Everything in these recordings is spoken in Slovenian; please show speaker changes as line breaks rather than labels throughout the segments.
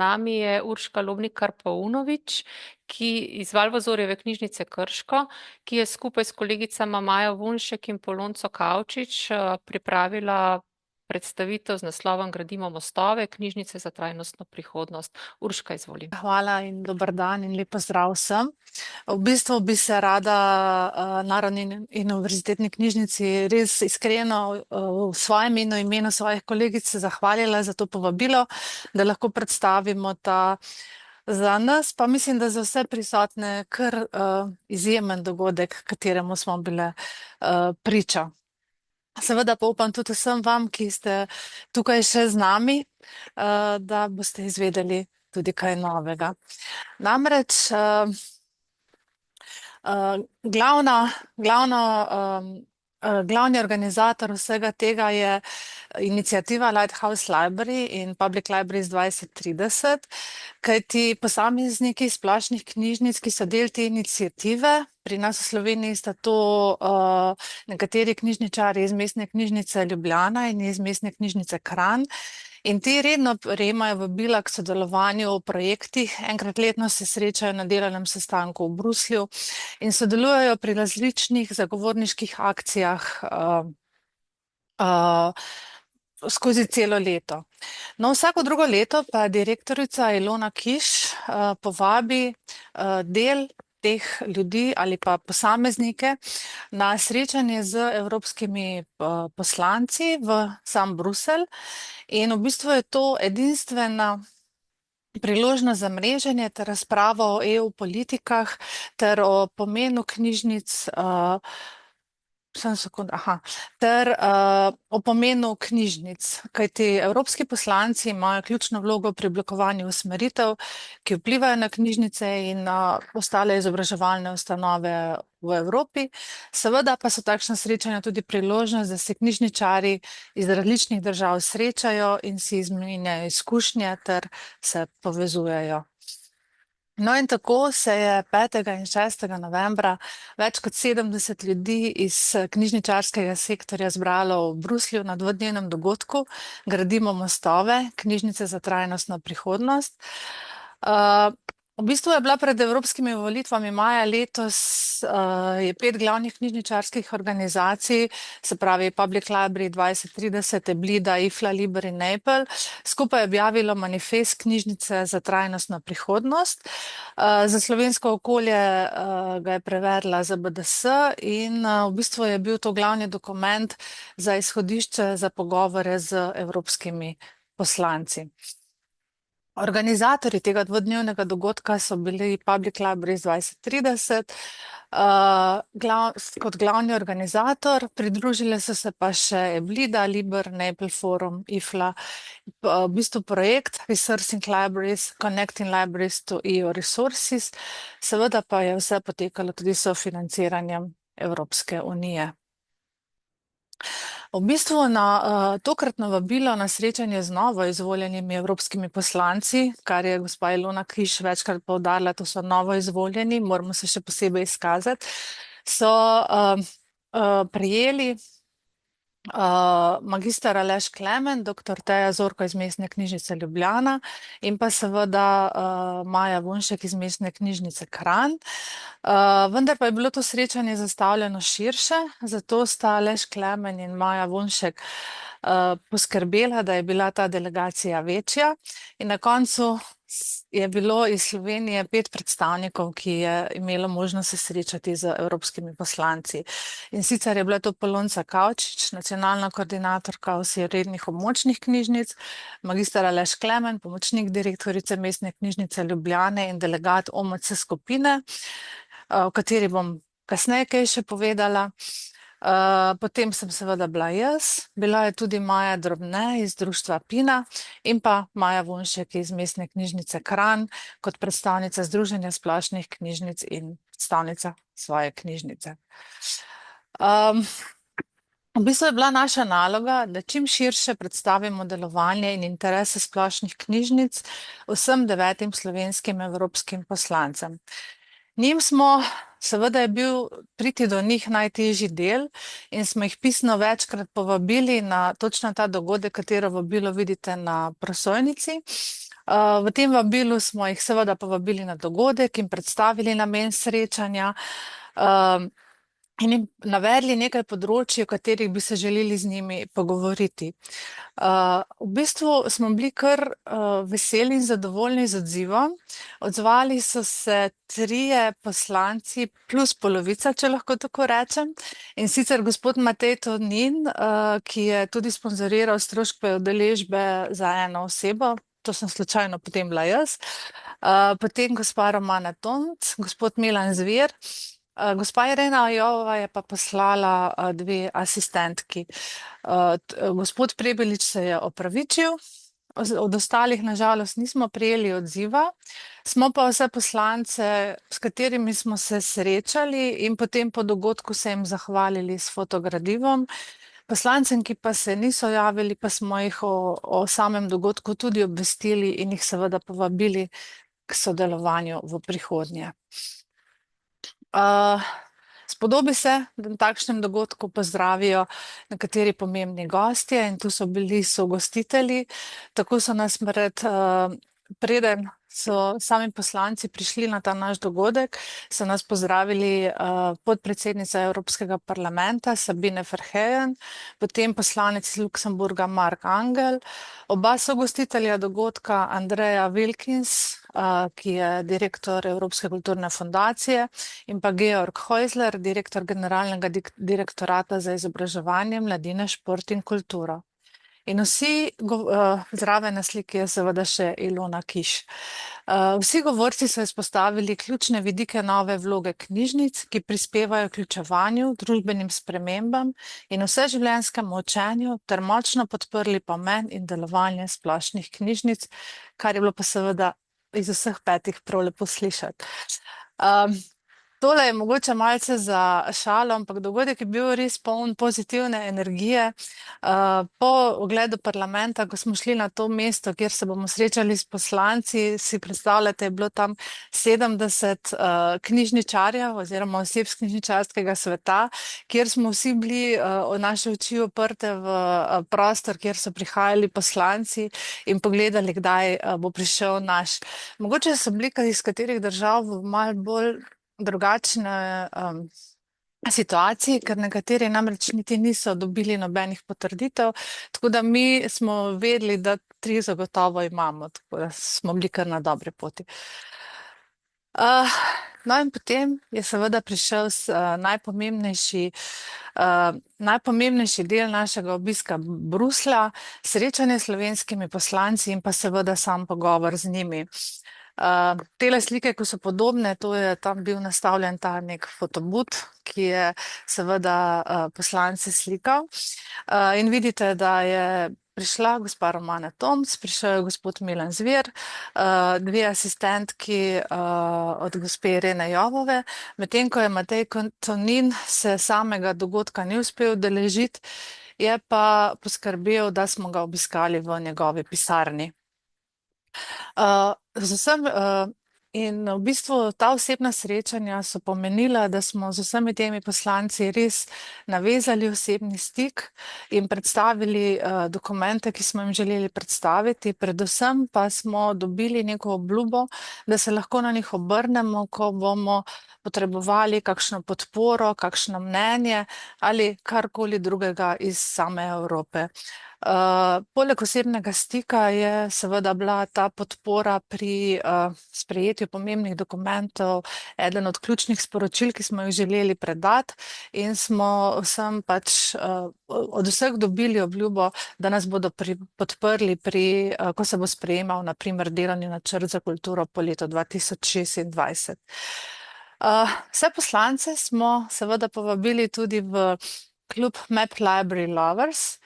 nami je Urška Lobnikar-Paunovič, ki iz Valvazorjeve knjižnice Krško, ki je skupaj s kolegicama Majo Vunšek in Polonco Kavčič pripravila predstavitev z naslovom Gradimo mostove, knjižnice za trajnostno prihodnost. Urška, izvoli.
Hvala in dober dan in lep pozdrav vsem. V bistvu bi se rada Narodni in univerzitetni knjižnici res iskreno v svojem imenu, imenu svojih kolegic zahvalila za to povabilo, da lahko predstavimo ta za nas, pa mislim, da za vse prisotne kar izjemen dogodek, kateremu smo bile priča. Seveda pa upam tudi vsem vam, ki ste tukaj še z nami, da boste izvedeli tudi kaj novega. Namreč glavni organizator vsega tega je iniciativa Lighthouse Library in Public Libraries 2030, kajti posamezniki splošnih knjižnic, ki so del te iniciative, pri nas v Sloveniji sta to nekateri knjižničari iz Mestne knjižnice Ljubljana in iz Mestne knjižnice Kranj. In ti redno prejemajo vabila k sodelovanju v projektih, enkrat letno se srečajo na delovnem sestanku v Bruslju in sodelujejo pri različnih zagovorniških akcijah skozi celo leto. No, vsako drugo leto pa direktorica Ilona Kiš povabi del teh ljudi ali pa posameznike na srečanje z evropskimi poslanci v sam Bruselj. In v bistvu je to edinstvena priložnost za mreženje ter razpravo o EU politikah ter o pomenu knjižnic, ter o pomenu knjižnic, kajti evropski poslanci imajo ključno vlogo pri oblikovanju usmeritev, ki vplivajo na knjižnice in ostale izobraževalne ustanove v Evropi. Seveda pa so takšna srečanja tudi priložnost, da se knjižničari iz različnih držav srečajo in si izmenjajo izkušnje ter se povezujejo. No, in tako se je 5. in 6. novembra več kot 70 ljudi iz knjižničarskega sektorja zbralo v Bruslju na dvodnevnem dogodku Gradimo mostove, knjižnice za trajnostno prihodnost. V bistvu je bila pred evropskimi volitvami maja letos je 5 glavnih knjižničarskih organizacij, se pravi Public Library 2030, Eblida, IFLA, Liber in Napel, skupaj objavilo manifest knjižnice za trajnostno prihodnost. Za slovensko okolje ga je prevedla ZBDS in v bistvu je bil to glavni dokument za izhodišče za pogovore z evropskimi poslanci. Organizatorji tega dvodnevnega dogodka so bili Public Libraries 2030, kot glavni organizator, pridružile so se pa še Eblida, Liber, Napel Forum, IFLA, v bistvu projekt Resourcing Libraries, Connecting Libraries to EU Resources, seveda pa je vse potekalo tudi s sofinanciranjem Evropske unije. V bistvu na tokratno vabilo na srečanje z novo izvoljenimi evropskimi poslanci, kar je gospa Ilona Kiš večkrat poudarila, to so novo izvoljeni, moramo se še posebej izkazati, so prijeli magister Aleš Klemen, doktor Teja Zorko iz Mestne knjižnice Ljubljana in pa seveda Maja Vunšek iz Mestne knjižnice Kranj. Vendar pa je bilo to srečanje zastavljeno širše, zato sta Aleš Klemen in Maja Vunšek poskrbela, da je bila ta delegacija večja in na koncu je bilo iz Slovenije 5 predstavnikov, ki je imelo možnost se srečati z evropskimi poslanci. In sicer je bila to Polonca Kavčič, nacionalna koordinatorka osrednjih območnih knjižnic, magister Aleš Klemen, pomočnik direktorice Mestne knjižnice Ljubljane in delegat OMC skupine, o kateri bom kasneje kaj še povedala. Potem sem seveda bila jaz, bila je tudi Maja Drobne iz društva Pina in pa Maja Vunšek iz Mestne knjižnice Kranj kot predstavnica Združenja splošnih knjižnic in predstavnica svoje knjižnice. V bistvu je bila naša naloga, da čim širše predstavimo delovanje in interese splošnih knjižnic vsem 9 slovenskim evropskim poslancem. Njim smo, seveda je bil priti do njih najtežji del in smo jih pisno večkrat povabili na točno ta dogodek, katero vabilo vidite na prosojnici. V tem vabilu smo jih seveda povabili na dogodek in predstavili namen srečanja. In jim navedli nekaj področji, o katerih bi se želeli z njimi pogovoriti. V bistvu smo bili kar veseli in zadovoljni z odzivom. Odzvali so se trije poslanci plus polovica, če lahko tako rečem. In sicer gospod Matej Tonin, ki je tudi sponzoriral stroške udeležbe za eno osebo, to sem slučajno potem bila jaz. Potem gospa Romana Tomc, gospod Milan Zver. Gospa Irena Jovova je pa poslala dve asistentki. Gospod Prebelič se je opravičil, od ostalih nažalost nismo prijeli odziva, smo pa vse poslance, s katerimi smo se srečali in potem po dogodku se jim zahvalili s fotogradivom. Poslancem, ki pa se niso javili, pa smo jih o samem dogodku tudi obvestili in jih seveda povabili k sodelovanju v prihodnje. Spodobi se, da na takšnem dogodku pozdravijo nekateri pomembni gostje in tu so bili sogostitelji. Tako so nas preden so sami poslanci prišli na ta naš dogodek, so nas pozdravili podpredsednica Evropskega parlamenta Sabine Verheyen, potem poslanec iz Luksemburga Mark Angel, oba sogostitelja dogodka Andreja Wilkins, ki je direktor Evropske kulturne fundacije, in pa Georg Heusler, direktor generalnega direktorata za izobraževanje, mladine, šport in kulturo. In vsi, zraven na sliki je seveda še Ilona Kiš. Vsi govorci so izpostavili ključne vidike nove vloge knjižnic, ki prispevajo k vključevanju, družbenim spremembam in vseživljenjskemu učenju ter močno podprli pomen in delovanje splošnih knjižnic, kar je bilo pa seveda iz vseh petih prav lepo slišati. Tole je mogoče malce za šalo, ampak dogodek je bil res poln pozitivne energije. Po ogledu parlamenta, ko smo šli na to mesto, kjer se bomo srečali s poslanci, si predstavljate, je bilo tam 70 knjižničarjev oziroma oseb z knjižničarskega sveta, kjer smo vsi bili naše oči oprte v prostor, kjer so prihajali poslanci in pogledali, kdaj bo prišel naš. Mogoče so bili iz katerih držav v malo bolj drugačne situaciji, ker nekateri namreč niti niso dobili nobenih potrditev, tako da mi smo vedeli, da 3 zagotovo imamo, tako da smo bili kar na dobri poti. No in potem je seveda prišel najpomembnejši del našega obiska Bruslja, srečanje s slovenskimi poslanci in pa seveda sam pogovor z njimi. Tele slike, ko so podobne, to je tam bil nastavljen ta nek fotobud, ki je seveda poslance slikal. In vidite, da je prišla gospa Romana Tomc, prišel je gospod Milan Zver, 2 asistentki od gospe Irene Jovove, medtem ko je Matej Tonin se samega dogodka ni uspel udeležiti, je pa poskrbel, da smo ga obiskali v njegovi pisarni. In v bistvu ta osebna srečanja so pomenila, da smo z vsemi temi poslanci res navezali osebni stik in predstavili dokumente, ki smo jim želeli predstaviti. Predvsem pa smo dobili neko obljubo, da se lahko na njih obrnemo, ko bomo potrebovali kakšno podporo, kakšno mnenje ali karkoli drugega iz same Evrope. Poleg osebnega stika je seveda bila ta podpora pri sprejetju pomembnih dokumentov eden od ključnih sporočil, ki smo jih želeli predati, in smo vsem pač od vseh dobili obljubo, da nas bodo podprli ko se bo sprejemal na primer delovni načrt za kulturo po letu 2026. Vse poslance smo seveda povabili tudi v klub Map Library Lovers.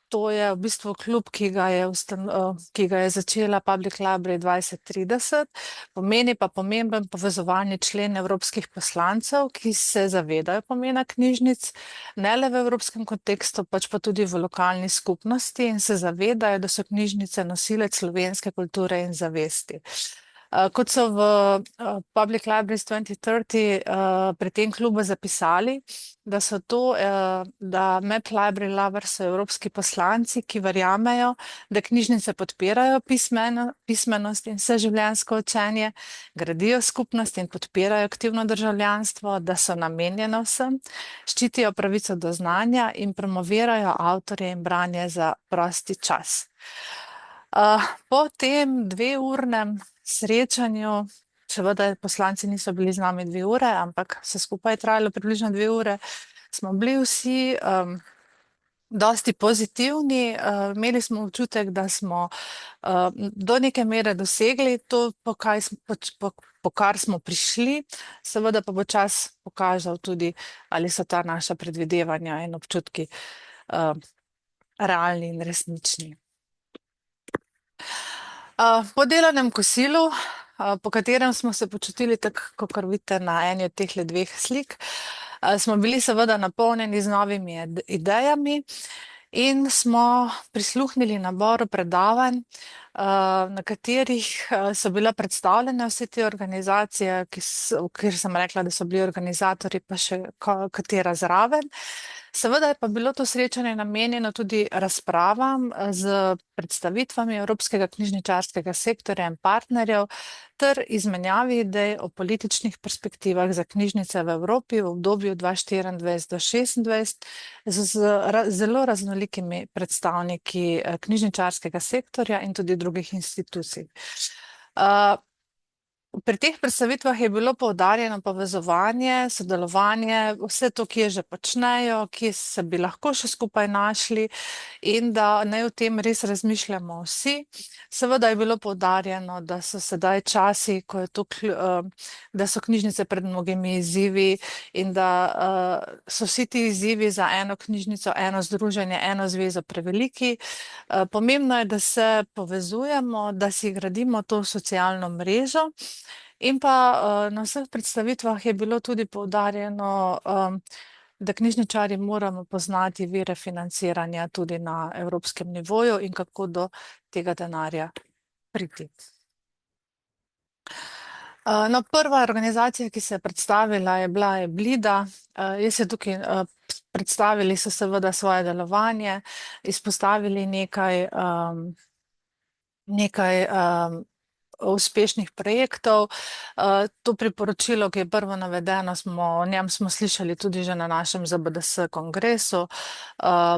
To je v bistvu klub, ki ga je začela Public Library 2030, pomeni pa pomemben povezovalni člen evropskih poslancev, ki se zavedajo pomena knjižnic, ne le v evropskem kontekstu, pač pa tudi v lokalni skupnosti in se zavedajo, da so knjižnice nosilec slovenske kulture in zavesti. Kot so v Public Libraries 2030 pri tem klubu zapisali, da so to, da Map Library Lovers so evropski poslanci, ki verjamejo, da knjižnice podpirajo pismenost in vseživljenjsko učenje, gradijo skupnost in podpirajo aktivno državljanstvo, da so namenjene vsem, ščitijo pravico do znanja in promovirajo avtorje in branje za prosti čas. Po tem 2-urnem srečanju, seveda poslanci niso bili z nami 2 ure, ampak vse skupaj je trajalo približno 2 ure, smo bili vsi dosti pozitivni, imeli smo občutek, da smo do neke mere dosegli to, po kar smo prišli, seveda pa bo čas pokazal tudi, ali so ta naša predvidevanja in občutki realni in resnični. Po delovnem kosilu, po katerem smo se počutili tako, kot vidite na eni od teh 2 slik, smo bili seveda napolnjeni z novimi idejami in smo prisluhnili naboru predavanj, na katerih so bile predstavljene vse te organizacije, kjer sem rekla, da so bili organizatorji, pa še katera zraven. Seveda je pa bilo to srečanje namenjeno tudi razpravam z predstavitvami Evropskega knjižničarskega sektorja in partnerjev ter izmenjavi idej o političnih perspektivah za knjižnice v Evropi v obdobju 2024 do 2026 z zelo raznolikimi predstavniki knjižničarskega sektorja in tudi drugih institucij. Pri teh predstavitvah je bilo poudarjeno povezovanje, sodelovanje, vse to, kje že počnejo, kje se bi lahko še skupaj našli in da naj o tem res razmišljamo vsi. Seveda je bilo poudarjeno, da so sedaj časi, ko je to, da so knjižnice pred mnogimi izzivi in da so vsi ti izzivi za eno knjižnico, eno združenje, eno zvezo preveliki. Pomembno je, da se povezujemo, da si gradimo to socialno mrežo. In pa na vseh predstavitvah je bilo tudi poudarjeno, da knjižničarji moramo poznati vire financiranja tudi na evropskem nivoju in kako do tega denarja priti. No, prva organizacija, ki se je predstavila, je bila Eblida. Predstavili so seveda svoje delovanje, izpostavili nekaj uspešnih projektov. To priporočilo, ki je prvo navedeno, o njem smo slišali tudi že na našem ZBDS kongresu.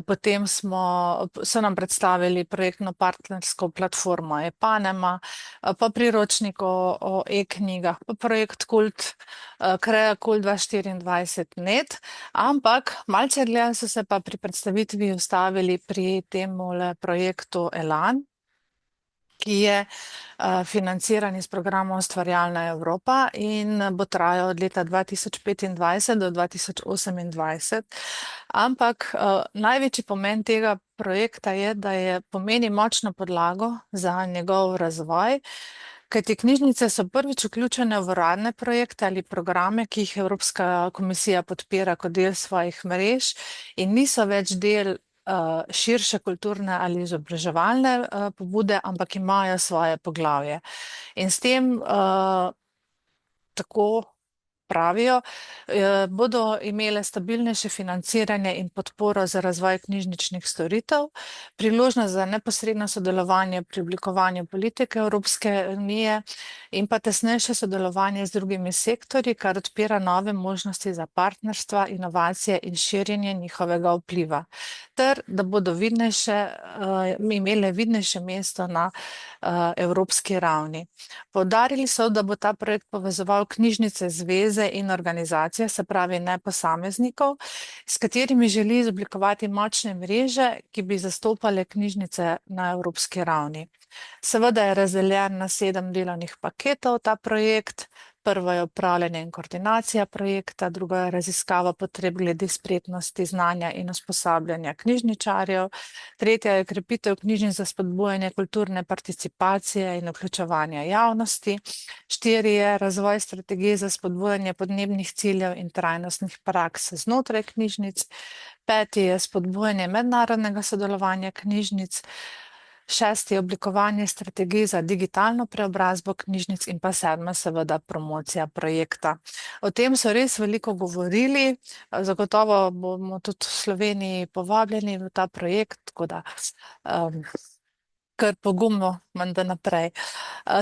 Potem so nam predstavili projektno partnersko platformo ePanema, pa priročnik o e-knjigah, pa projekt Kult, Kreja Kult 2024.net, ampak malce dlje so se pa pri predstavitvi ustavili pri temule projektu Elan, ki je financiran iz programa Ustvarjalna Evropa in bo trajal od leta 2025 do 2028. Ampak največji pomen tega projekta je, da pomeni močno podlago za njegov razvoj, kajti knjižnice so prvič vključene v uradne projekte ali programe, ki jih Evropska komisija podpira kot del svojih mrež in niso več del širše kulturne ali izobraževalne pobude, ampak imajo svoje poglavje. In s tem, tako pravijo, bodo imele stabilnejše financiranje in podporo za razvoj knjižničnih storitev, priložnost za neposredno sodelovanje pri oblikovanju politike Evropske unije in pa tesnejše sodelovanje z drugimi sektorji, kar odpira nove možnosti za partnerstva, inovacije in širjenje njihovega vpliva, ter da bodo imele vidnejše mesto na evropski ravni. Poudarili so, da bo ta projekt povezoval knjižnice, zveze in organizacije, se pravi ne posameznikov, s katerimi želi izoblikovati močne mreže, ki bi zastopale knjižnice na evropski ravni. Seveda je razdeljen na 7 delovnih paketov ta projekt. Prvo je upravljanje in koordinacija projekta, drugo je raziskava potreb glede spretnosti, znanja in usposabljanja knjižničarjev, tretja je krepitev knjižnic za spodbujanje kulturne participacije in vključevanja javnosti, 4 je razvoj strategij za spodbujanje podnebnih ciljev in trajnostnih praks znotraj knjižnic, 5 je spodbujanje mednarodnega sodelovanja knjižnic, 6. oblikovanje strategij za digitalno preobrazbo knjižnic in pa 7. seveda promocija projekta. O tem so res veliko govorili, zagotovo bomo tudi v Sloveniji povabljeni v ta projekt, tako da kar pogumno menda naprej.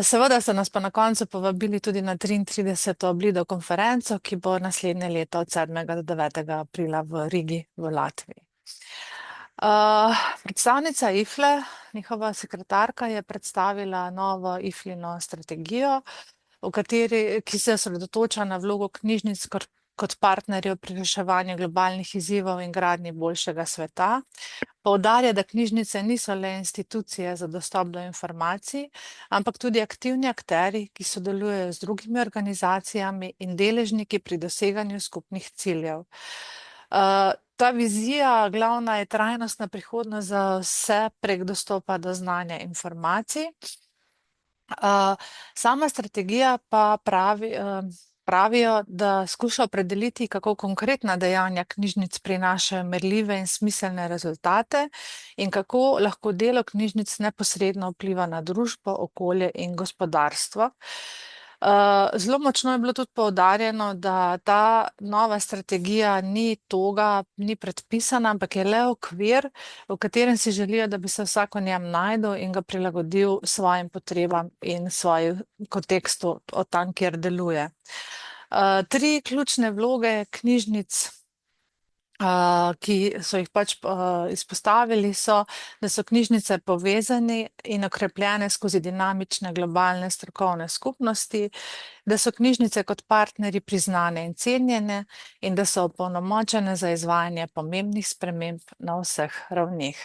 Seveda so nas pa na koncu povabili tudi na 33. Blido konferenco, ki bo naslednje leto od 7. do 9. aprila v Rigi v Latviji. Predstavnica IFLE, njihova sekretarka, je predstavila novo IFLIno strategijo, ki se osredotoča na vlogo knjižnic kot partnerjev pri reševanju globalnih izzivov in gradnji boljšega sveta. Poudarja, da knjižnice niso le institucije za dostop do informacij, ampak tudi aktivni akteri, ki sodelujejo z drugimi organizacijami in deležniki pri doseganju skupnih ciljev. Ta vizija glavna je trajnostna prihodnost za vse prek dostopa do znanja in informacij. Sama strategija pa pravijo, da skuša opredeliti, kako konkretna dejanja knjižnic prinašajo merljive in smiselne rezultate in kako lahko delo knjižnic neposredno vpliva na družbo, okolje in gospodarstvo. Zelo močno je bilo tudi poudarjeno, da ta nova strategija ni toga, ni predpisana, ampak je le okvir, v katerem si želijo, da bi se vsak v njem našel in ga prilagodil svojim potrebam in svojemu kontekstu od tam, kjer deluje. 3 ključne vloge knjižnic, ki so jih pač izpostavili, so, da so knjižnice povezane in okrepljene skozi dinamične globalne strokovne skupnosti, da so knjižnice kot partnerji priznane in cenjene in da so opolnomočene za izvajanje pomembnih sprememb na vseh ravneh.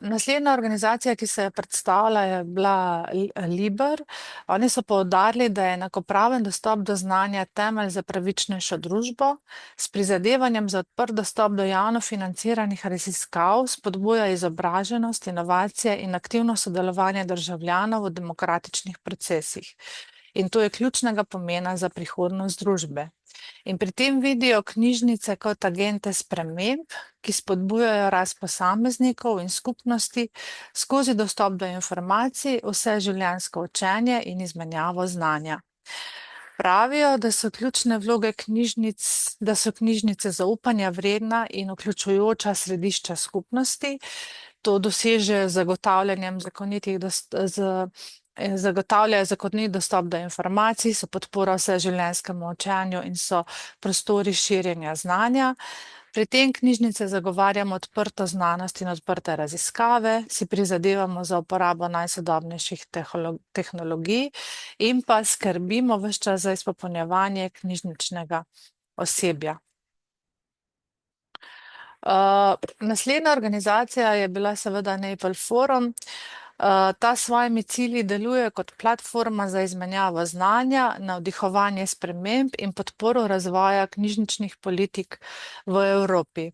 Naslednja organizacija, ki se je predstavila, je bila Liber. Oni so poudarili, da je enakopraven dostop do znanja temelj za pravičnejšo družbo, s prizadevanjem za odprt dostop do javno financiranih raziskav, spodbuja izobraženost, inovacije in aktivno sodelovanje državljanov v demokratičnih procesih. In to je ključnega pomena za prihodnost družbe. In pri tem vidijo knjižnice kot agente sprememb, ki spodbujajo rast posameznikov in skupnosti skozi dostop do informacij, vseživljenjsko učenje in izmenjavo znanja. Pravijo, da so ključne vloge knjižnic, da so knjižnice zaupanja vredna in vključujoča središča skupnosti. To dosežejo z zagotavljanjem zagotavljajo zakonit dostop do informacij, so podpora vseživljenjskemu učenju in so prostori širjenja znanja. Pri tem knjižnice zagovarjamo odprto znanost in odprte raziskave, si prizadevamo za uporabo najsodobnejših tehnologij in pa skrbimo ves čas za izpopolnjevanje knjižničnega osebja. Naslednja organizacija je bila seveda Naples Forum. Ta s svojimi cilji deluje kot platforma za izmenjavo znanja, navdihovanje sprememb in podporo razvoja knjižničnih politik v Evropi.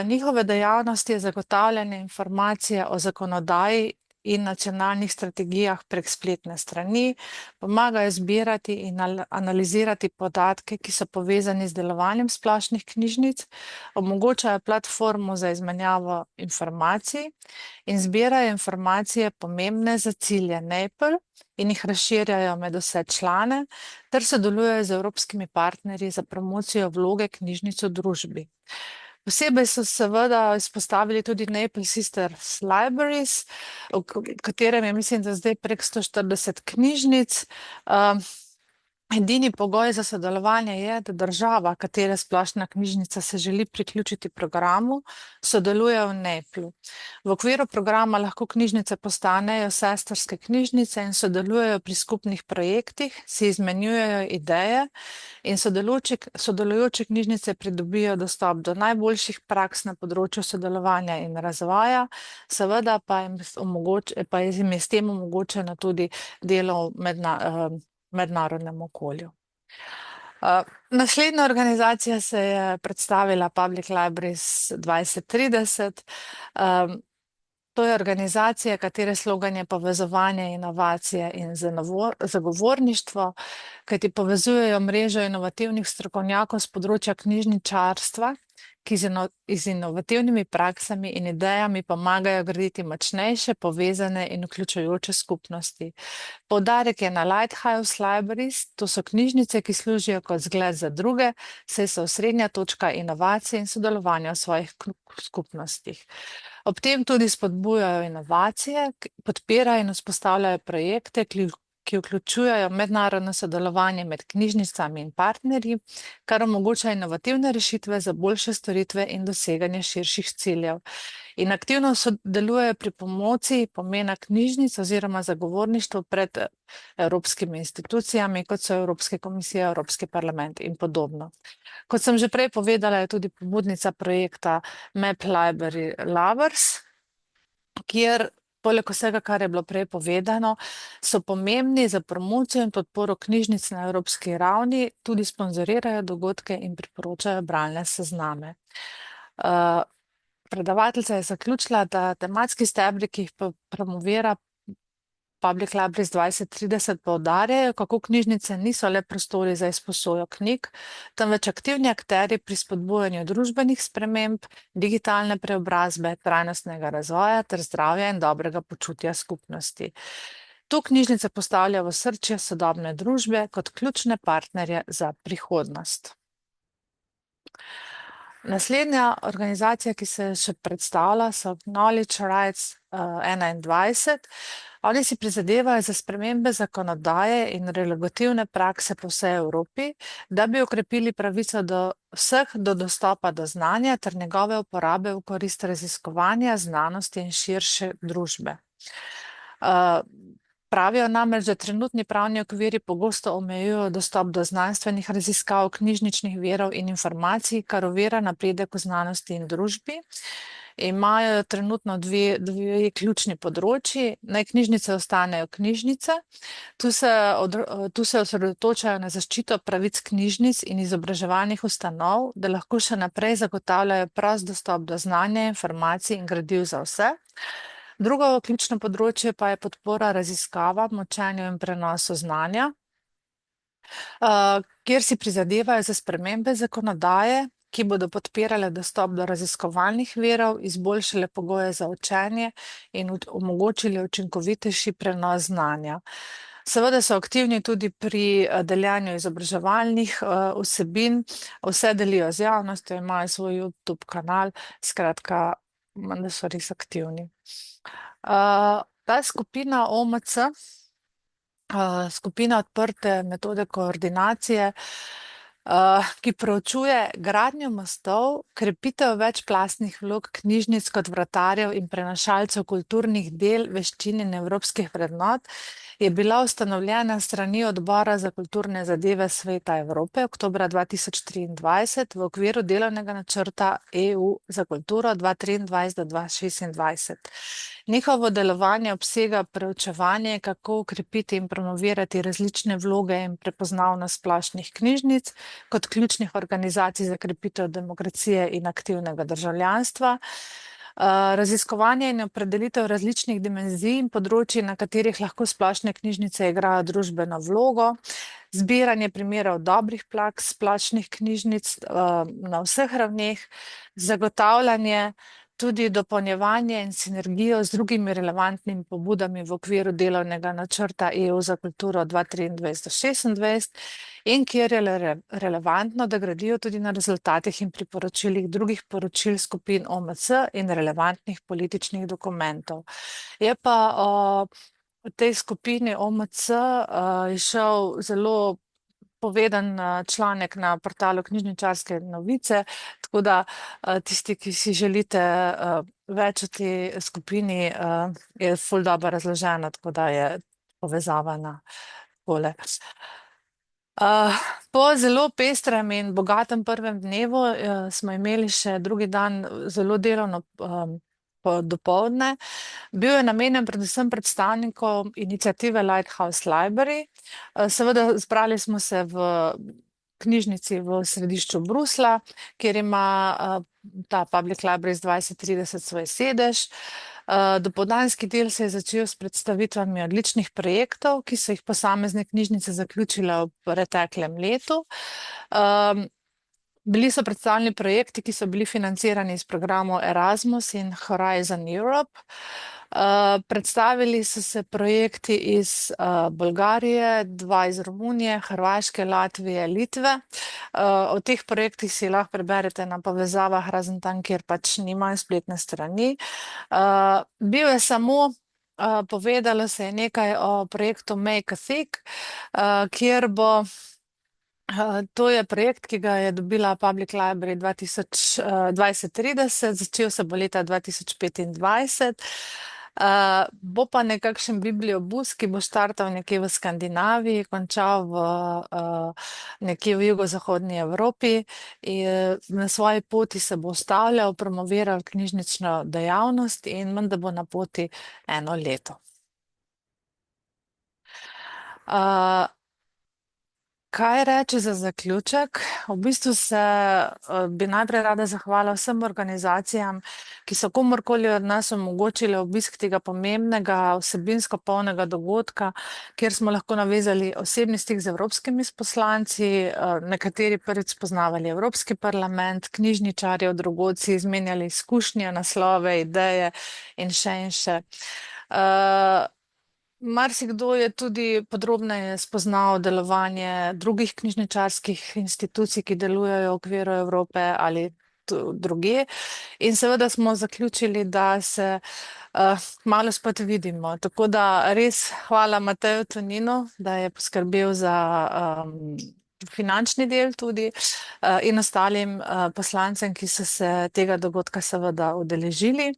Njihove dejavnosti je zagotavljanje informacije o zakonodaji in nacionalnih strategijah prek spletne strani, pomagajo zbirati in analizirati podatke, ki so povezani z delovanjem splošnih knjižnic, omogočajo platformo za izmenjavo informacij in zbirajo informacije pomembne za cilje NAPL in jih razširjajo med vse člane, ter sodelujejo z evropskimi partnerji za promocijo vloge knjižnic v družbi. Posebej so seveda izpostavili tudi Naples Sisters Libraries, v katerem je, mislim, da zdaj prek 140 knjižnic. Edini pogoj za sodelovanje je, da država, katere splošna knjižnica se želi priključiti programu, sodeluje v NAPL-u. V okviru programa lahko knjižnice postanejo sestrske knjižnice in sodelujejo pri skupnih projektih, si izmenjujejo ideje in sodelujoče knjižnice pridobijo dostop do najboljših praks na področju sodelovanja in razvoja, seveda pa jim je s tem omogočeno tudi delo v mednarodnem okolju. Naslednja organizacija se je predstavila Public Libraries 2030. To je organizacija, katere slogan je povezovanje, inovacije in zagovorništvo, kajti povezujejo mrežo inovativnih strokovnjakov z področja knjižničarstva, ki z inovativnimi praksami in idejami pomagajo graditi močnejše, povezane in vključujoče skupnosti. Poudarek je na Lighthouse Libraries, to so knjižnice, ki služijo kot zgled za druge, saj so osrednja točka inovacij in sodelovanja v svojih skupnostih. Ob tem tudi spodbujajo inovacije, podpirajo in vzpostavljajo projekte, ki vključujejo mednarodno sodelovanje med knjižnicami in partnerji, kar omogoča inovativne rešitve za boljše storitve in doseganje širših ciljev. In aktivno sodelujejo pri promociji pomena knjižnic oziroma zagovorništvu pred evropskimi institucijami, kot so Evropske komisije, Evropski parlament in podobno. Kot sem že prej povedala, je tudi pobudnica projekta Map Library Lovers, kjer poleg vsega, kar je bilo prej povedano, so pomembni za promocijo in podporo knjižnic na evropski ravni, tudi sponzorirajo dogodke in priporočajo bralne sezname. Predavateljica je zaključila, da tematski stebri, ki jih promovira Public Libraries 2030, poudarjajo, kako knjižnice niso le prostori za izposojo knjig, temveč aktivni akteri pri spodbujanju družbenih sprememb, digitalne preobrazbe, trajnostnega razvoja ter zdravja in dobrega počutja skupnosti. Tu knjižnice postavljajo v osrčje sodobne družbe kot ključne partnerje za prihodnost. Naslednja organizacija, ki se še predstavlja, so Knowledge Rights 21. Oni si prizadevajo za spremembe zakonodaje in regulativne prakse po vsej Evropi, da bi okrepili pravico vseh do dostopa do znanja ter njegove uporabe v korist raziskovanja, znanosti in širše družbe. Pravijo namreč, da trenutni pravni okviri pogosto omejujejo dostop do znanstvenih raziskav, knjižničnih virov in informacij, kar ovira napredek v znanosti in družbi. Imajo trenutno dve ključni področji. Naj knjižnice ostanejo knjižnice. Tu se osredotočajo na zaščito pravic knjižnic in izobraževalnih ustanov, da lahko še naprej zagotavljajo prost dostop do znanja, informacij in gradiv za vse. Drugo ključno področje pa je podpora raziskavam, učenju in prenosu znanja, kjer si prizadevajo za spremembe zakonodaje, ki bodo podpirale dostop do raziskovalnih virov, izboljšale pogoje za učenje in omogočili učinkovitejši prenos znanja. Seveda so aktivni tudi pri deljanju izobraževalnih vsebin, vse delijo z javnostjo, imajo svoj YouTube kanal, skratka, da so res aktivni. Ta skupina OMC, skupina odprte metode koordinacije, ki proučuje gradnjo mostov, krepitev večplastnih vlog knjižnic kot vratarjev in prenašalcev kulturnih del, veščin in evropskih vrednot, je bila ustanovljena s strani Odbora za kulturne zadeve Sveta Evrope oktobra 2023 v okviru delovnega načrta EU za kulturo 2023-2026. Njihovo delovanje obsega preučevanje, kako ukrepiti in promovirati različne vloge in prepoznavnost splošnih knjižnic kot ključnih organizacij za krepitev demokracije in aktivnega državljanstva, raziskovanje in opredelitev različnih dimenzij in področij, na katerih lahko splošne knjižnice igrajo družbeno vlogo, zbiranje primerov dobrih praks splošnih knjižnic na vseh ravneh, zagotavljanje tudi dopolnjevanje in sinergijo z drugimi relevantnimi pobudami v okviru delovnega načrta EU za kulturo 2023-2026 in kjer je relevantno, da gradijo tudi na rezultatih in priporočilih drugih poročil skupin OMC in relevantnih političnih dokumentov. Je pa v tej skupini OMC je šel zelo povedan članek na portalu Knjižničarske novice, tako da tisti, ki si želite več o tej skupini, je ful dobro razložena, tako da je povezavana takole. Po zelo pestrem in bogatem prvem dnevu smo imeli še drugi dan zelo delovno dopoldne. Bil je namenjen predvsem predstavnikom iniciative Lighthouse Library. Seveda zbrali smo se v knjižnici v središču Bruslja, kjer ima ta Public Libraries 2030 svoj sedež. Dopoldanski del se je začel s predstavitvami odličnih projektov, ki so jih posamezne knjižnice zaključile v preteklem letu. Bili so predstavljeni projekti, ki so bili financirani iz programov Erasmus in Horizon Europe. Predstavili so se projekti iz Bolgarije, 2 iz Romunije, Hrvaške, Latvije, Litve. O teh projektih si lahko preberete na povezavah, razen tam, kjer pač nimajo spletne strani. Bil je samo, povedalo se je nekaj o projektu Make a Thick, kjer bo to je projekt, ki ga je dobila Public Library 2030, začel se bo leta 2025. Bo pa nekakšen bibliobus, ki bo štartal nekje v Skandinaviji, končal nekje v jugozahodni Evropi in na svoji poti se bo ustavljal, promoviral knjižnično dejavnost in menda bo na poti 1 leto. Kaj reči za zaključek? V bistvu bi najprej rada zahvala vsem organizacijam, ki so komurkoli od nas omogočili obisk tega pomembnega, vsebinsko polnega dogodka, kjer smo lahko navezali osebni stik z evropskimi poslanci, nekateri prvič spoznavali Evropski parlament, knjižničarji od drugod si izmenjali izkušnje, naslove, ideje in še. Marsikdo je tudi podrobneje spoznal delovanje drugih knjižničarskih institucij, ki delujejo v okviru Evrope ali drugje. In seveda smo zaključili, da se malo spet vidimo. Tako da res hvala Mateju Toninu, da je poskrbel za finančni del tudi in ostalim poslancem, ki so se tega dogodka seveda udeležili.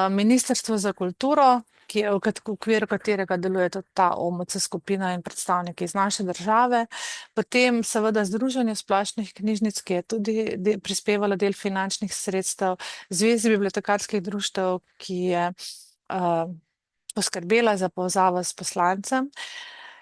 Ministrstvo za kulturo, ki je v okviru katerega deluje tudi ta OMC skupina in predstavniki iz naše države. Potem seveda Združenje splošnih knjižnic, ki je tudi prispevalo del finančnih sredstev, Zvezi bibliotekarskih društev, ki je poskrbela za povezavo s poslancem.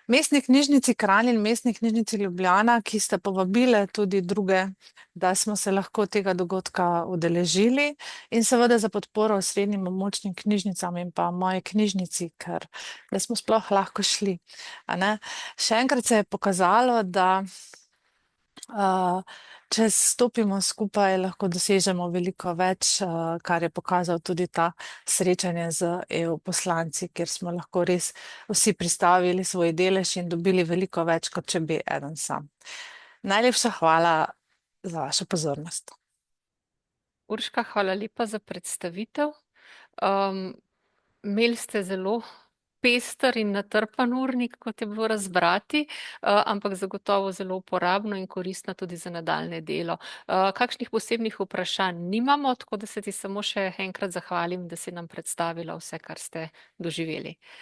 Mestni knjižnici Kranj in Mestni knjižnici Ljubljana, ki sta povabile tudi druge, da smo se lahko tega dogodka udeležili, in seveda za podporo osrednjim območnim knjižnicam in pa moji knjižnici, ker da smo sploh lahko šli. Še enkrat se je pokazalo, da če stopimo skupaj, lahko dosežemo veliko več, kar je pokazal tudi ta srečanje z EU poslanci, kjer smo lahko res vsi pristavili svoj delež in dobili veliko več, kot če bi eden sam. Najlepša hvala za vašo pozornost.
Urška, hvala lepa za predstavitev. Imeli ste zelo pester in natrpan urnik, kot je bilo razbrati, ampak zagotovo zelo uporabno in koristno tudi za nadaljne delo. Kakšnih posebnih vprašanj nimamo, tako da se ti samo še enkrat zahvalim, da si nam predstavila vse, kar ste doživeli.